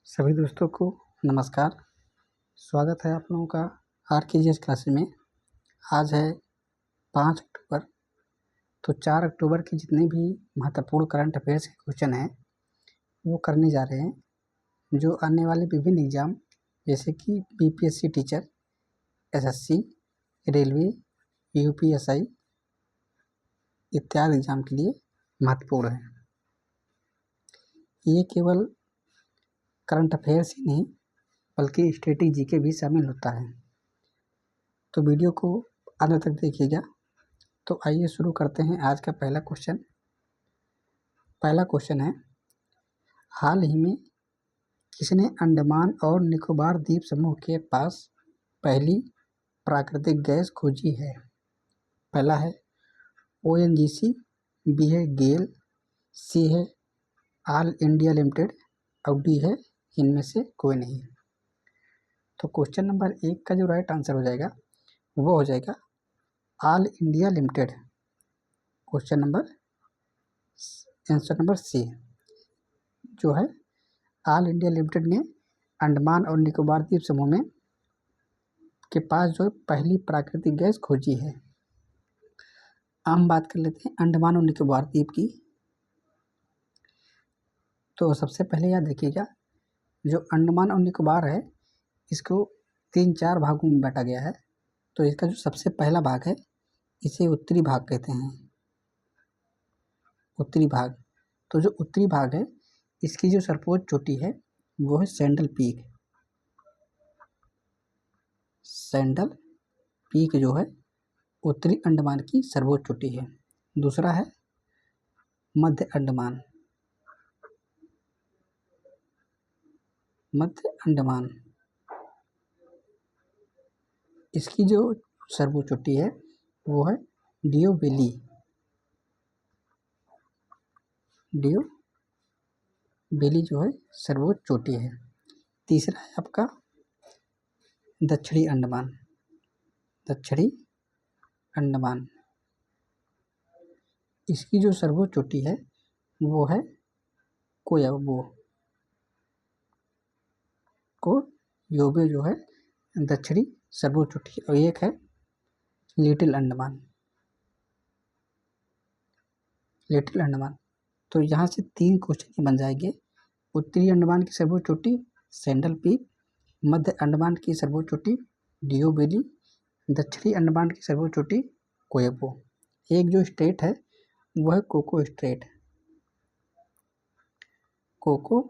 सभी दोस्तों को नमस्कार। स्वागत है आप लोगों का आरकेजीएस क्लासेस में। आज है 5 अक्टूबर। तो 4 अक्टूबर के जितने भी महत्वपूर्ण करंट अफेयर्स के क्वेश्चन हैं वो करने जा रहे हैं, जो आने वाले विभिन्न एग्जाम जैसे कि BPSC teacher, SSC, railway, UPSI इत्यादि एग्जाम के लिए महत्वपूर्ण है। ये केवल करंट अफेयर्स ही नहीं बल्कि स्टैटिक जीके भी शामिल होता है। तो वीडियो को अंत तक देखिएगा। तो आइए शुरू करते हैं आज का पहला क्वेश्चन। पहला क्वेश्चन है, हाल ही में किसने अंडमान और निकोबार द्वीप समूह के पास पहली प्राकृतिक गैस खोजी है? पहला है ओएनजीसी, बी है गेल, सी है ऑल इंडिया लिमिटेड और डी है इनमें से कोई नहीं। तो क्वेश्चन नंबर 1 का जो राइट आंसर हो जाएगा वो हो जाएगा all India limited. Question number answer number C जो है ऑल इंडिया लिमिटेड ने अंडमान और निकोबार द्वीप समूह में के पास जो पहली प्राकृतिक गैस खोजी है। हम बात कर लेते हैं अंडमान और निकोबार द्वीप की। तो सबसे पहले याद रखिएगा, जो अंडमान और निकोबार है इसको 3-4 भागों में बांटा गया है। तो इसका जो सबसे पहला भाग है इसे उत्तरी भाग कहते हैं, उत्तरी भाग। तो जो उत्तरी भाग है इसकी जो सर्वोच्च चोटी है वो है सैंडल पीक। सैंडल पीक जो है उत्तरी अंडमान की सर्वोच्च चोटी है। दूसरा है मध्य अंडमान। मध्य अंडमान इसकी जो सर्वोच्च चोटी है वो है डियो वैली। डियो वैली जो है सर्वोच्च चोटी है। तीसरा है आपका दक्षिणी अंडमान। दक्षिणी अंडमान इसकी जो सर्वोच्च चोटी है वो है कोयबो। कोयबो जो है दक्षिणी सर्वोच्च चोटी। और एक है लिटिल अंडमान। लिटिल अंडमान। तो यहाँ से 3 क्वेश्चन बन जाएंगे। उत्तरी अंडमान की सर्वोच्च चोटी सैंडल पीक, मध्य अंडमान की सर्वोच्च चोटी डियो वैली, दक्षिणी अंडमान की सर्वोच्च चोटी कोयबो। एक जो स्टेट है वह है कोको स्ट्रेट। कोको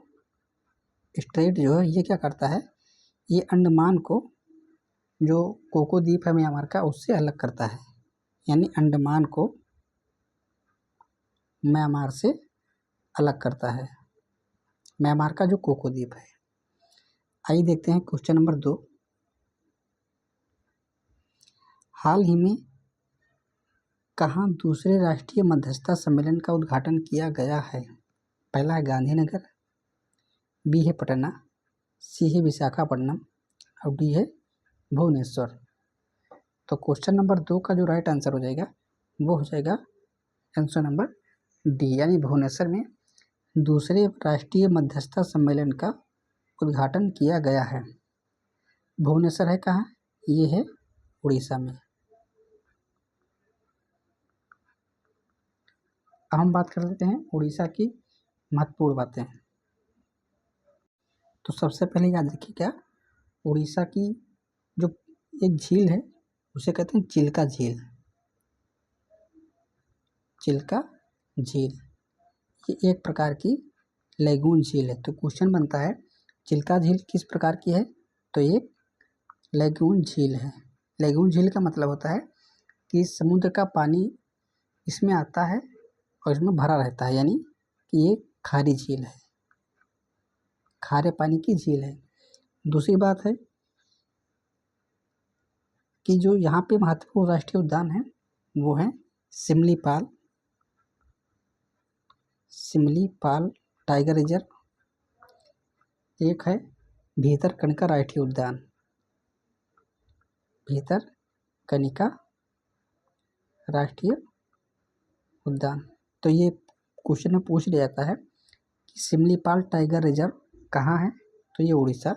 स्ट्रेट जो है ये क्या करता है, ये अंडमान को, जो कोको द्वीप है म्यांमार का, उससे अलग करता है। यानी अंडमान को म्यांमार से अलग करता है, म्यांमार का जो कोको द्वीप है। आइए देखते हैं क्वेश्चन नंबर 2। हाल ही में कहाँ दूसरे राष्ट्रीय मध्यस्थता सम्मेलन का उद्घाटन किया गया है? पहला है गांधीनगर, बी है पटना, सी है विशाखापट्टनम और डी है भुवनेश्वर। तो क्वेश्चन नंबर 2 का जो राइट आंसर हो जाएगा वो हो जाएगा आंसर नंबर डी, यानी भुवनेश्वर में दूसरे राष्ट्रीय मध्यस्थता सम्मेलन का उद्घाटन किया गया है। भुवनेश्वर है कहाँ? ये है उड़ीसा में। अब हम बात कर लेते हैं उड़ीसा की महत्वपूर्ण बातें। तो सबसे पहले याद रखिएगा, उड़ीसा की जो एक झील है उसे कहते हैं चिल्का झील। चिल्का झील ये एक प्रकार की लैगून झील है। तो क्वेश्चन बनता है चिल्का झील किस प्रकार की है? तो ये लैगून झील है। लैगून झील का मतलब होता है कि समुद्र का पानी इसमें आता है और इसमें भरा रहता है, यानी कि ये खारी झील है, खारे पानी की झील है। दूसरी बात है कि जो यहाँ पे महत्वपूर्ण राष्ट्रीय उद्यान है वो है सिमलीपाल। Similipal tiger reserve. एक है भीतरकनिका राष्ट्रीय उद्यान। भीतरकनिका राष्ट्रीय उद्यान। तो ये क्वेश्चन में पूछ लिया जाता है कि सिमलीपाल टाइगर रिजर्व कहाँ है? तो ये उड़ीसा।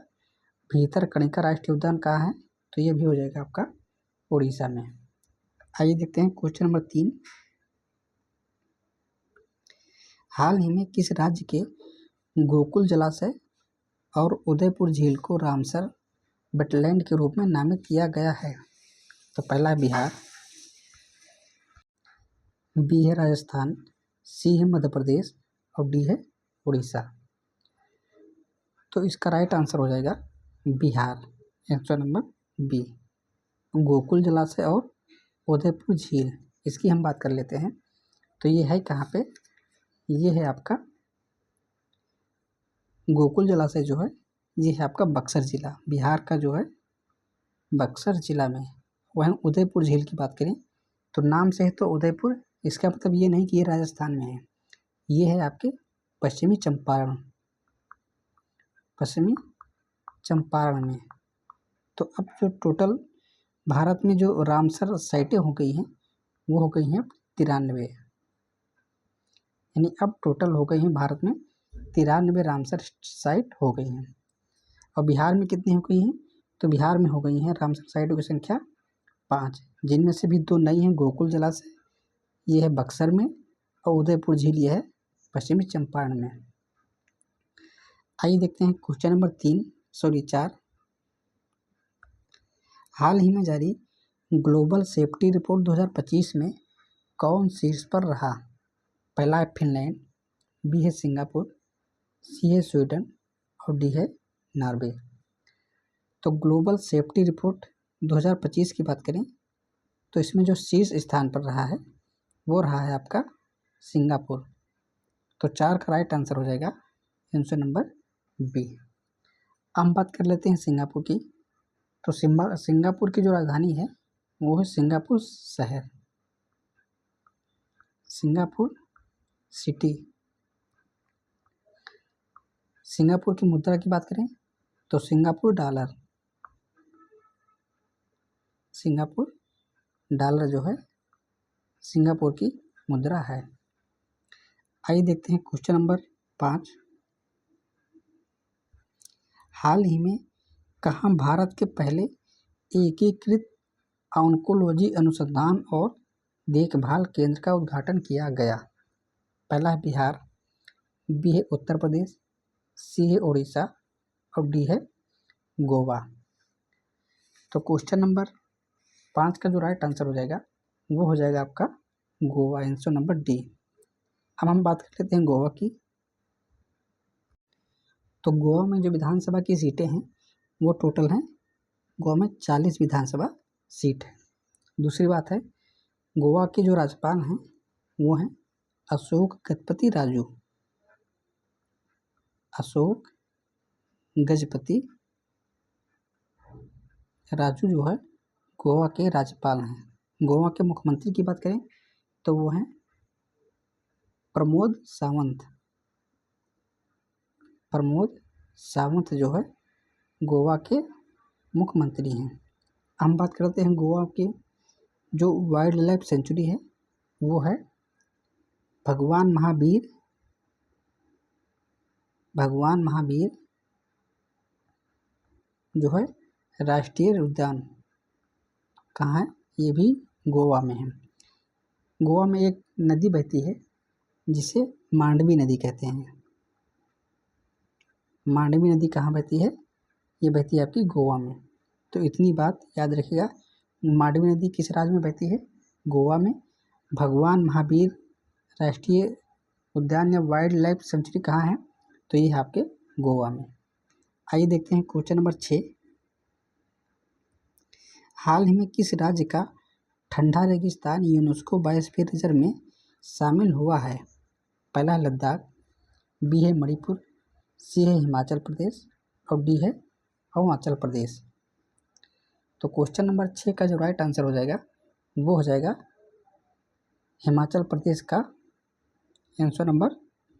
भीतरकनिका राष्ट्रीय उद्यान कहाँ है, तो ये भी हो जाएगा आपका उड़ीसा में। आइए देखते हैं क्वेश्चन नंबर 3। हाल ही में किस राज्य के गोकुल जलाशय और उदयपुर झील को रामसर वेटलैंड के रूप में नामित किया गया है? तो पहला है बिहार, बी है राजस्थान, सी है मध्य प्रदेश और डी है उड़ीसा। तो इसका राइट आंसर हो जाएगा Bihar, answer number B, Gokul जलाशय और उदयपुर झील। इसकी हम बात कर लेते हैं। तो ये है कहाँ पे, ये है आपका गोकुल जलाशय जो है ये है आपका बक्सर जिला, बिहार का जो है बक्सर जिला में। वहीं उदयपुर झील की बात करें तो नाम से है तो उदयपुर, इसका मतलब ये नहीं कि ये राजस्थान में है, ये है आपके पश्चिमी चंपारण में। तो अब जो टोटल भारत में जो रामसर साइटें हो गई हैं वो हो गई हैं 93, यानी अब टोटल हो गई हैं भारत में 93 रामसर साइट हो गई हैं। और बिहार में कितनी हो गई हैं, तो बिहार में हो गई हैं रामसर साइटों की संख्या 5, जिनमें से भी 2 नई हैं, गोकुल जलाशय ये है बक्सर में और उदयपुर झील ये है पश्चिमी चंपारण में। आइए देखते हैं क्वेश्चन नंबर 4। हाल ही में जारी ग्लोबल सेफ्टी रिपोर्ट 2025 में कौन शीर्ष पर रहा? पहला है फिनलैंड, बी है सिंगापुर, सी है स्वीडन और डी है नॉर्वे। तो ग्लोबल सेफ्टी रिपोर्ट 2025 की बात करें तो इसमें जो शीर्ष स्थान पर रहा है वो रहा है आपका सिंगापुर। तो 4 का राइट आंसर हो जाएगा आंसर नंबर बी। हम बात कर लेते हैं सिंगापुर की। तो सिंगापुर की जो राजधानी है वो है सिंगापुर शहर, सिंगापुर सिटी। सिंगापुर की मुद्रा की बात करें तो सिंगापुर डॉलर जो है सिंगापुर की मुद्रा है। आइए देखते हैं क्वेश्चन नंबर 5। हाल ही में कहाँ भारत के पहले एकीकृत ऑन्कोलॉजी अनुसंधान और देखभाल केंद्र का उद्घाटन किया गया? पहला है बिहार, बी है उत्तर प्रदेश, सी है उड़ीसा और डी है गोवा। तो क्वेश्चन नंबर 5 का जो राइट आंसर हो जाएगा वो हो जाएगा आपका गोवा, आंसर नंबर डी। अब हम बात कर लेते हैं गोवा की। तो गोवा में जो विधानसभा की सीटें हैं वो टोटल हैं, गोवा में 40 विधानसभा सीट है। दूसरी बात है गोवा के जो राज्यपाल हैं वो हैं अशोक गजपति राजू जो है गोवा के राज्यपाल हैं। गोवा के मुख्यमंत्री की बात करें तो वो हैं प्रमोद सावंत जो है गोवा के मुख्यमंत्री हैं। हम बात करते हैं गोवा के जो वाइल्ड लाइफ सेंचुरी है वो है भगवान महावीर जो है राष्ट्रीय उद्यान। कहाँ है, ये भी गोवा में है। गोवा में एक नदी बहती है जिसे मांडवी नदी कहते हैं। मांडवी नदी कहाँ बहती है, ये बहती है आपकी गोवा में। तो इतनी बात याद रखिएगा, मांडवी नदी किस राज्य में बहती है, गोवा में। भगवान महावीर राष्ट्रीय उद्यान या वाइल्ड लाइफ सेंचुरी कहाँ है, तो ये है आपके गोवा में। आइए देखते हैं क्वेश्चन नंबर 6। हाल ही में किस राज्य का ठंडा रेगिस्तान यूनेस्को बायोस्फीयर रिजर्व में शामिल हुआ है? पहला है लद्दाख, बी है मणिपुर, सी है हिमाचल प्रदेश और डी है अरुणाचल प्रदेश। तो क्वेश्चन नंबर 6 का जो राइट आंसर हो जाएगा वो हो जाएगा हिमाचल प्रदेश का, आंसर नंबर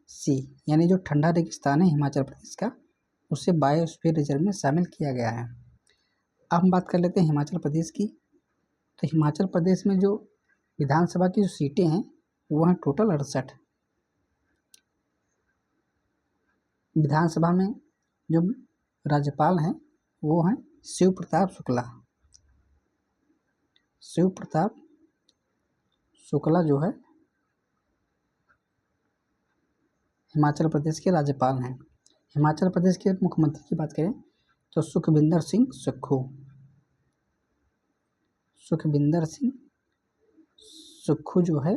सी, यानी जो ठंडा रेगिस्तान है हिमाचल प्रदेश का उसे बायोस्फीयर रिजर्व में शामिल किया गया है। अब हम बात कर लेते हैं हिमाचल प्रदेश की। तो हिमाचल प्रदेश में जो विधानसभा की जो सीटें हैं वो हैं टोटल 68। विधानसभा में जो राज्यपाल हैं वो हैं शिव प्रताप शुक्ला। शिव प्रताप शुक्ला जो है हिमाचल प्रदेश के राज्यपाल हैं। हिमाचल प्रदेश के मुख्यमंत्री की बात करें तो सुखविंदर सिंह सुक्खू। सुखविंदर सिंह सुक्खू जो है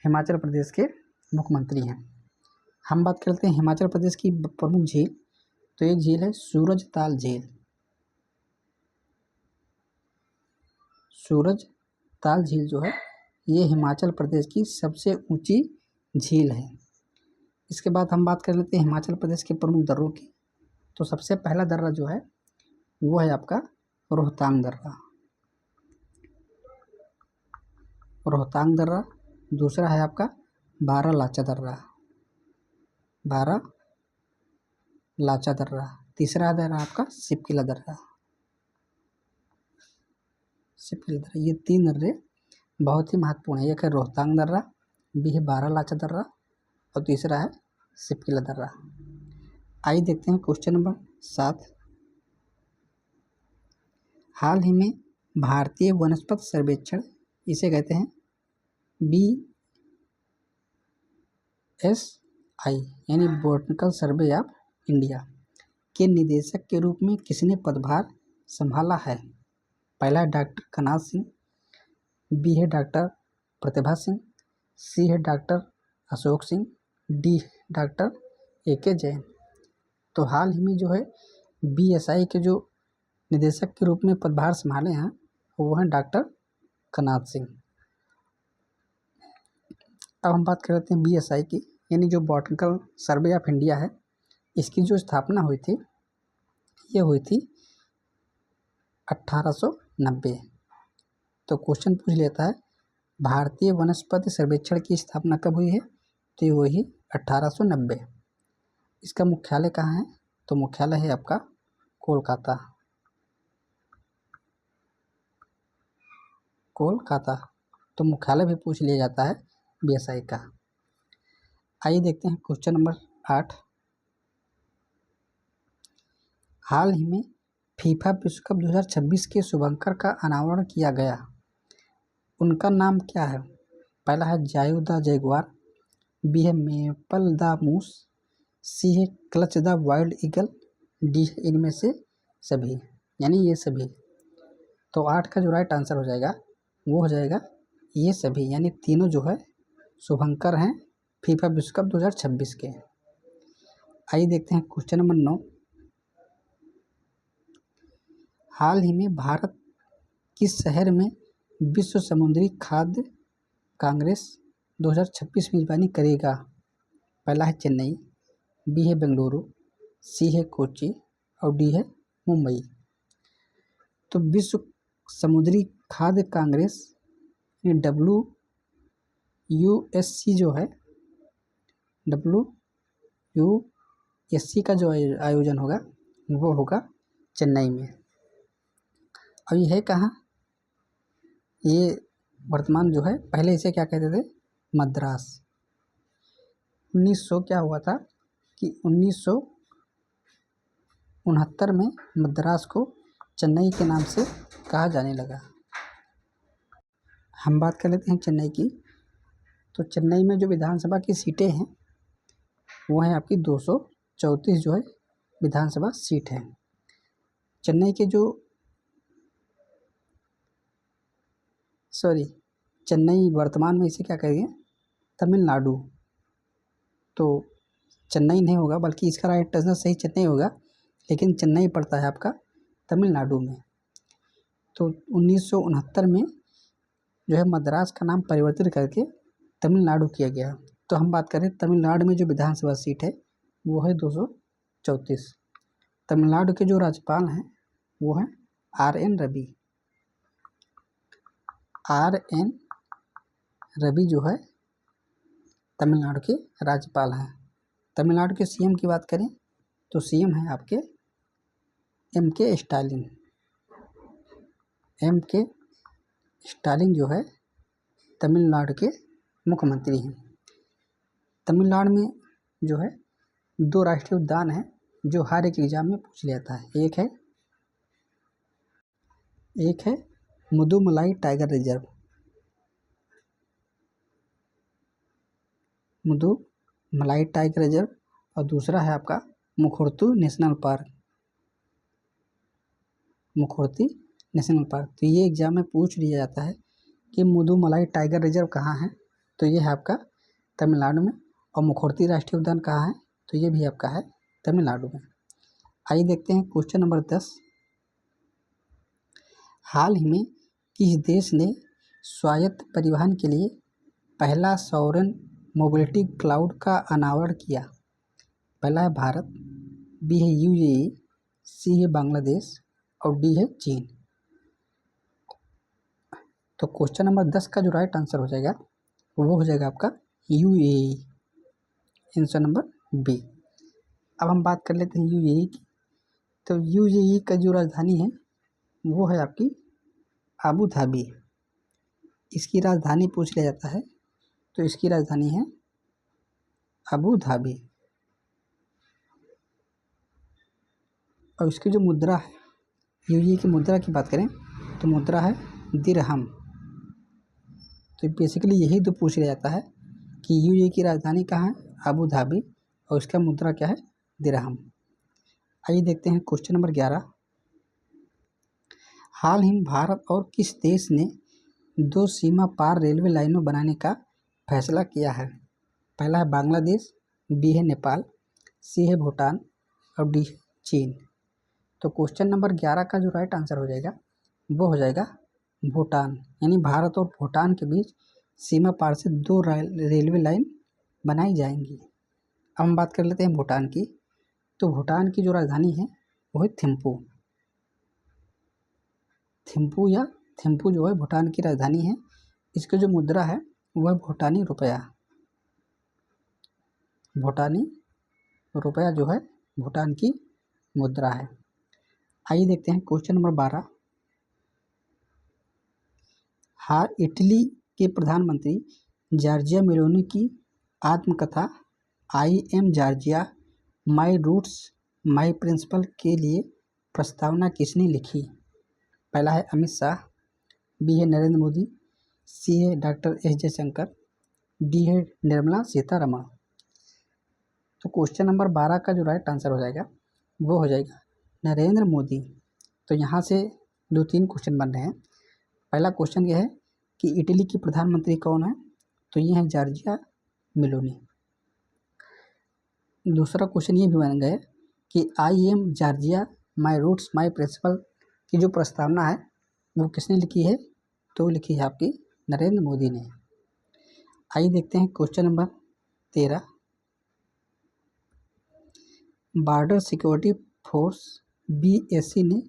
हिमाचल प्रदेश के मुख्यमंत्री हैं। हम बात करते हैं हिमाचल प्रदेश की प्रमुख झील, तो एक झील है सूरज ताल झील। सूरज ताल झील जो है ये हिमाचल प्रदेश की सबसे ऊंची झील है। इसके बाद हम बात कर लेते हैं हिमाचल प्रदेश के प्रमुख दर्रों की। तो सबसे पहला दर्रा जो है वो है आपका रोहतांग दर्रा। रोहतांग दर्रा। दूसरा है आपका बारालाचा दर्रा। बारालाचा दर्रा। तीसरा दर्रा आपका शिपकिला दर्रा। शिपकिला दर्रा। ये तीन दर्रे बहुत ही महत्वपूर्ण है। एक है रोहतांग दर्रा, बी है बारालाचा दर्रा और तीसरा है शिपकिला दर्रा। आइए देखते हैं क्वेश्चन नंबर 7। हाल ही में भारतीय वनस्पति सर्वेक्षण, इसे कहते हैं BSI यानी बोटनिकल सर्वे ऑफ इंडिया के निदेशक के रूप में किसने पदभार संभाला है? पहला है डॉक्टर कनाल सिंह, बी है डॉक्टर प्रतिभा सिंह, सी है doctor Ashok Singh, D doctor AK Jain. तो हाल ही में जो है BSI के जो निदेशक के रूप में पदभार संभाले हैं वो हैं डॉक्टर कनाल सिंह। अब हम बात कर लेते हैं BSI की, यानी जो बॉटनिकल सर्वे ऑफ इंडिया है, इसकी जो स्थापना हुई थी ये हुई थी 1890। तो क्वेश्चन पूछ लेता है भारतीय वनस्पति सर्वेक्षण की स्थापना कब हुई है? तो ये हुई 1890। इसका मुख्यालय कहाँ है? तो मुख्यालय है आपका कोलकाता। कोलकाता। तो मुख्यालय भी पूछ लिया जाता है BSI का। आइए देखते हैं क्वेश्चन नंबर 8। हाल ही में फीफा विश्व कप 2026 के शुभंकर का अनावरण किया गया, उनका नाम क्या है? पहला है जायू द जैगुआर, बी है मेपल द मूस, सी है clutch the wild eagle, D है इनमें से सभी, यानी ये सभी। तो 8 का जो राइट आंसर हो जाएगा वो हो जाएगा ये सभी, यानी तीनों जो है शुभंकर हैं फीफा विश्व कप 2026 के। आइए देखते हैं क्वेश्चन नंबर 9। हाल ही में भारत किस शहर में विश्व समुद्री खाद्य कांग्रेस 2026 मेजबानी करेगा? पहला है चेन्नई, बी है बेंगलुरु, सी है कोच्चि और डी है मुंबई। तो विश्व समुद्री खाद्य कांग्रेस WUSC जो है, WUSC का जो आयोजन होगा वो होगा चेन्नई में। अब ये है कहाँ? ये वर्तमान जो है, पहले इसे क्या कहते थे? मद्रास। 1900 क्या हुआ था कि 1969 में मद्रास को चेन्नई के नाम से कहा जाने लगा। हम बात कर लेते हैं चेन्नई की। तो चेन्नई में जो विधानसभा की सीटें हैं वो है आपकी 234 जो है विधानसभा सीट है। चेन्नई के जो चेन्नई वर्तमान में इसे क्या कहेंगे? तमिलनाडु। तो चेन्नई नहीं होगा, बल्कि इसका राइट आंसर सही चेन्नई होगा, लेकिन चेन्नई पड़ता है आपका तमिलनाडु में। तो 1969 में जो है मद्रास का नाम परिवर्तित करके तमिलनाडु किया गया। तो हम बात करें तमिलनाडु में जो विधानसभा सीट है वो है 234। तमिलनाडु के जो राज्यपाल हैं वो हैं RN रवि। RN रवि जो है तमिलनाडु के राज्यपाल हैं। तमिलनाडु के CM की बात करें तो CM है आपके MK स्टालिन। MK स्टालिन जो है तमिलनाडु के मुख्यमंत्री हैं। तमिलनाडु में जो है दो राष्ट्रीय उद्यान हैं जो हर एक एग्जाम में पूछ लिया जाता है। एक है Mudumalai tiger reserve, Mudumalai tiger reserve, और दूसरा है आपका मुखर्तू नेशनल पार्क, मुखर्ती नेशनल पार्क। तो ये एग्जाम में पूछ लिया जाता है कि मुदुमलाई टाइगर रिजर्व कहाँ है, तो ये है आपका तमिलनाडु में, और मुखर्ती राष्ट्रीय उद्यान कहाँ है, तो ये भी आपका है तमिलनाडु में। आइए देखते हैं क्वेश्चन नंबर 10। हाल ही में किस देश ने स्वायत्त परिवहन के लिए पहला सॉवरेन मोबिलिटी क्लाउड का अनावरण किया? पहला है भारत, बी है यूएई, सी है बांग्लादेश और डी है चीन। तो क्वेश्चन नंबर 10 का जो राइट आंसर हो जाएगा वो हो जाएगा आपका यूएई, आंसर नंबर बी। अब हम बात कर लेते हैं यूएई की। तो यूएई का जो राजधानी है वो है आपकी अबू धाबी। इसकी राजधानी पूछ लिया जाता है तो इसकी राजधानी है अबू धाबी। और इसकी जो मुद्रा है, यूएई की मुद्रा की बात करें तो मुद्रा है दिरहम। तो बेसिकली यही तो पूछ लिया जाता है कि यूएई की राजधानी कहाँ है, अबू धाबी, और इसका मुद्रा क्या है, दिरहम। आइए देखते हैं क्वेश्चन नंबर 11। हाल ही में भारत और किस देश ने दो सीमा पार रेलवे लाइनों बनाने का फैसला किया है? पहला है बांग्लादेश, बी है नेपाल, सी है भूटान और डी है चीन। तो क्वेश्चन नंबर 11 का जो राइट आंसर हो जाएगा वो हो जाएगा भूटान, यानी भारत और भूटान के बीच सीमा पार से दो रेलवे लाइन बनाई जाएंगी। अब हम बात कर लेते हैं भूटान की। तो भूटान की जो राजधानी है वो है थिम्पू। थिम्पू या थिम्पू जो है भूटान की राजधानी है। इसकी जो मुद्रा है वो है भूटानी रुपया। भूटानी रुपया जो है भूटान की मुद्रा है। आइए देखते हैं क्वेश्चन नंबर 12। हाल इटली के प्रधानमंत्री जॉर्जिया मेलोनी की आत्मकथा I am Giorgia my roots my principle के लिए प्रस्तावना किसने लिखी? पहला है अमित शाह, बी है नरेंद्र मोदी, सी है डॉक्टर एस जयशंकर, डी है निर्मला सीतारमण। तो क्वेश्चन नंबर 12 का जो राइट आंसर हो जाएगा वो हो जाएगा नरेंद्र मोदी। तो यहाँ से 2-3 क्वेश्चन बन रहे हैं। पहला क्वेश्चन ये है कि इटली की प्रधानमंत्री कौन है, तो ये है जॉर्जिया मेलोनी। दूसरा क्वेश्चन ये भी बन गया कि I am Giorgia my roots my principle की जो प्रस्तावना है वो किसने लिखी है, तो लिखी है आपकी नरेंद्र मोदी ने। आइए देखते हैं question number 13। Border security force BSC ने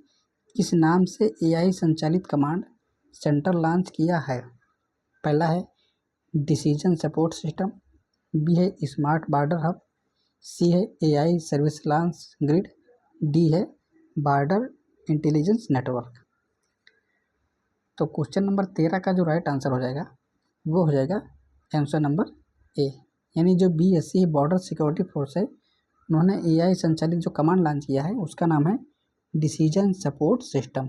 किस नाम से AI संचालित कमांड सेंटर लॉन्च किया है? पहला है डिसीजन सपोर्ट सिस्टम, बी है स्मार्ट बॉर्डर हब, सी है AI service launch grid, D है बॉर्डर इंटेलिजेंस नेटवर्क। तो क्वेश्चन नंबर 13 का जो राइट आंसर हो जाएगा वो हो जाएगा आंसर नंबर ए, यानी जो BSC बॉर्डर सिक्योरिटी फोर्स है उन्होंने AI संचालित जो कमांड लॉन्च किया है उसका नाम है डिसीजन सपोर्ट सिस्टम।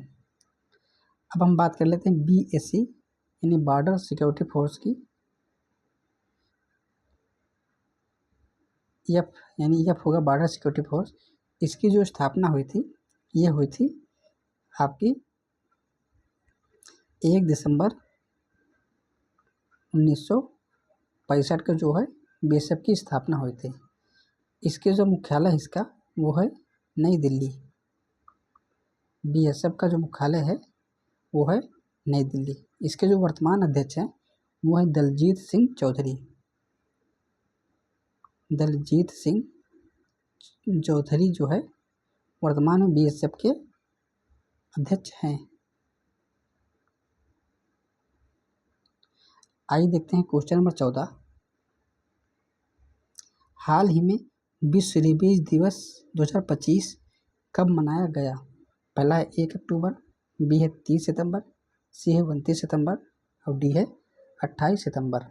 अब हम बात कर लेते हैं BSC यानी बॉर्डर सिक्योरिटी फोर्स की। एफ यानी एफ होगा बॉर्डर सिक्योरिटी फोर्स। इसकी जो स्थापना हुई थी ये हुई थी आपकी 1 दिसंबर 1965 को जो है BSF की स्थापना हुई थी। इसके जो मुख्यालय इसका वो है नई दिल्ली। BSF का जो मुख्यालय है वो है नई दिल्ली। इसके जो वर्तमान अध्यक्ष हैं वो है दलजीत सिंह चौधरी। दलजीत सिंह चौधरी जो है वर्तमान में BSF के अध्यक्ष हैं। आइए देखते हैं क्वेश्चन नंबर 14। हाल ही में विश्व रेबीज दिवस 2025 कब मनाया गया? पहला है 1 अक्टूबर, बी है 30 सितंबर, सी है 29 सितंबर और डी है 28 सितंबर।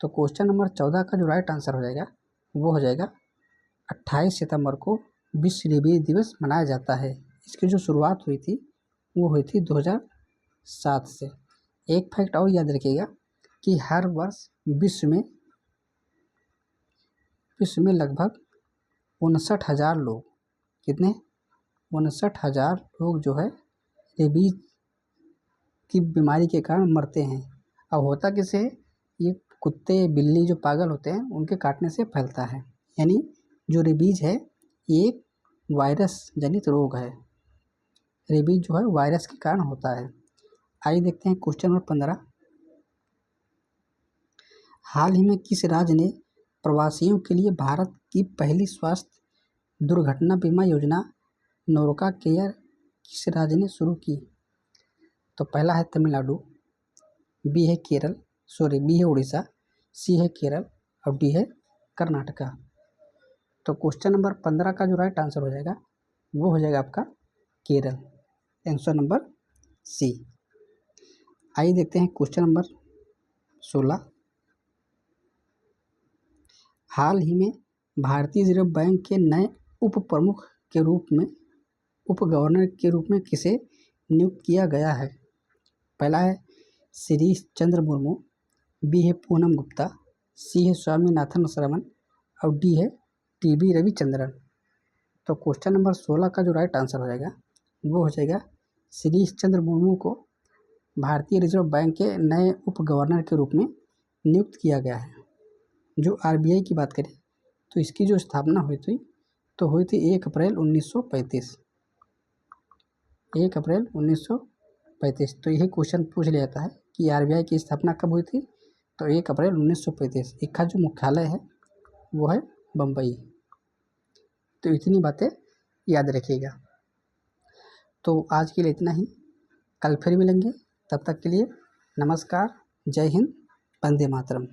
तो क्वेश्चन नंबर 14 का जो राइट आंसर हो जाएगा वो हो जाएगा 28 सितंबर को विश्व रेबीज दिवस मनाया जाता है। इसकी जो शुरुआत हुई थी वो हुई थी 2007 से। एक फैक्ट और याद रखिएगा कि हर वर्ष विश्व में लगभग 59,000 लोग, कितने, 59,000 लोग जो है रेबीज की बीमारी के कारण मरते हैं। अब होता किसे है, ये कुत्ते बिल्ली जो पागल होते हैं उनके काटने से फैलता है। यानी जो रेबीज है ये एक वायरस जनित रोग है। रेबीज जो है वायरस के कारण होता है। आइए देखते हैं क्वेश्चन नंबर 15। हाल ही में किस राज्य ने प्रवासियों के लिए भारत की पहली स्वास्थ्य दुर्घटना बीमा योजना नोरका केयर किस राज्य ने शुरू की? तो पहला है तमिलनाडु, बी है उड़ीसा, सी है केरल और डी है कर्नाटका। तो क्वेश्चन नंबर 15 का जो राइट आंसर हो जाएगा वो हो जाएगा आपका केरल, आंसर नंबर सी। आइए देखते हैं क्वेश्चन नंबर 16। हाल ही में भारतीय रिजर्व बैंक के नए उप प्रमुख के रूप में, उप गवर्नर के रूप में किसे नियुक्त किया गया है? पहला है शिरीष चंद्र मुर्मू, बी है पूनम गुप्ता, सी है स्वामीनाथन सरमन और डी है टीबी रविचंद्रन। तो क्वेश्चन नंबर 16 का जो राइट आंसर हो जाएगा वो हो जाएगा शिरीष चंद्र मुर्मू को भारतीय रिजर्व बैंक के नए उप गवर्नर के रूप में नियुक्त किया गया है। जो आरबीआई की बात करें तो इसकी जो स्थापना हुई थी तो हुई थी 1 अप्रैल 1935। 1 अप्रैल 1935। तो यही क्वेश्चन पूछ लिया जाता है कि आरबीआई की स्थापना कब हुई थी? तो 1 अप्रैल 1935। इसका जो मुख्यालय है वो है बम्बई। तो इतनी बातें याद रखिएगा। तो आज के लिए इतना ही, कल फिर मिलेंगे। तब तक के लिए नमस्कार, जय हिंद, वंदे मातरम।